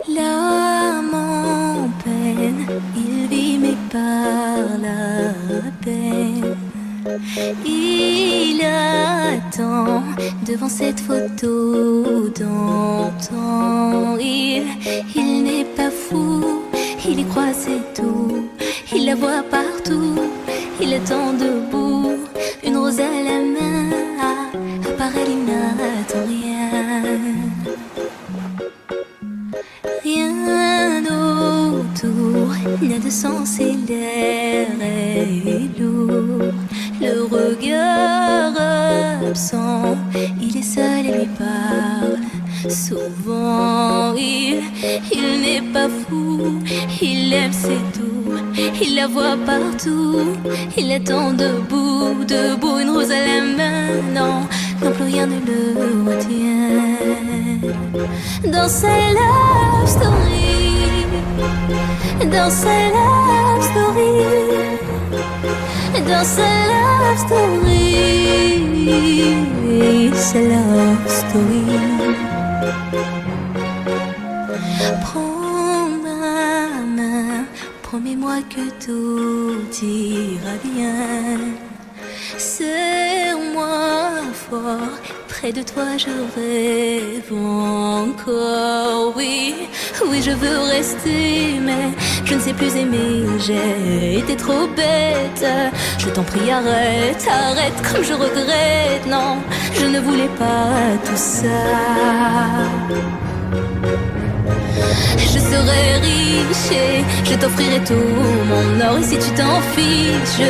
L'âme en peine, il vit mais par la peine. Il attend devant cette photo d'antan. Il n'est pas fou, il y croit c'est tout. Il la voit partout, il attend debout. Une rose à la main, à part elle il n'attend rien. Rien autour n'a de sens et l'air est lourd. Le regard absent, il est seul et lui parle. Souvent il n'est pas fou, il aime c'est tout. Il la voit partout, il attend debout, debout, une rose à la main. Non, non plus rien ne le retient. Dans sa love story, dans sa love story, dans sa love story, sa love story. Prends ma main, promets-moi que tout ira bien. Serre-moi fort, près de toi je rêve encore. Oui, oui je veux rester, mais je ne sais plus aimer. J'ai été trop bête, je t'en prie arrête, arrête comme je regrette. Non, je ne voulais pas tout ça. Je serai riche et je t'offrirai tout mon or. Et si tu t'en fiches,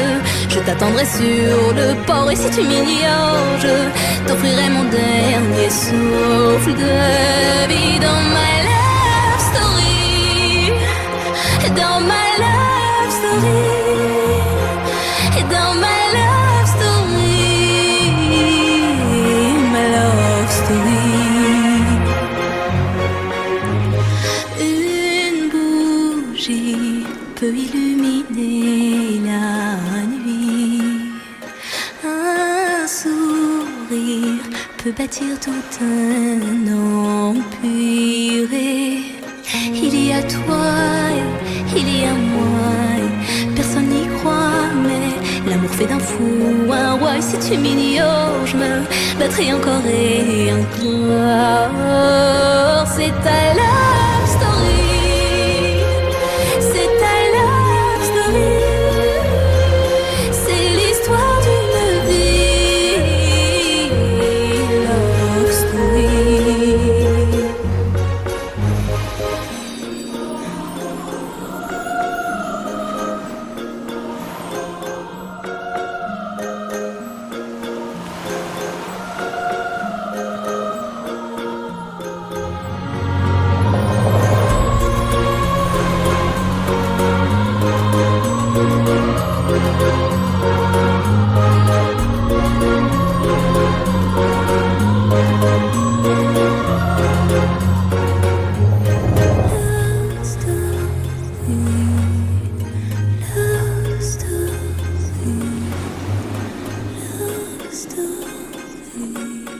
je t'attendrai sur le port. Et si tu m'ignores, je t'offrirai mon dernier souffle de vie. Dans ma love story, dans ma love story, dans ma love story, ma love story. Peut illuminer la nuit. Un sourire peut bâtir tout un empire. Et il y a toi, il y a moi. Personne n'y croit, mais l'amour fait d'un fou un roi. Et si tu m'ignores, je me battrai encore et encore. C'est ta love story. Story.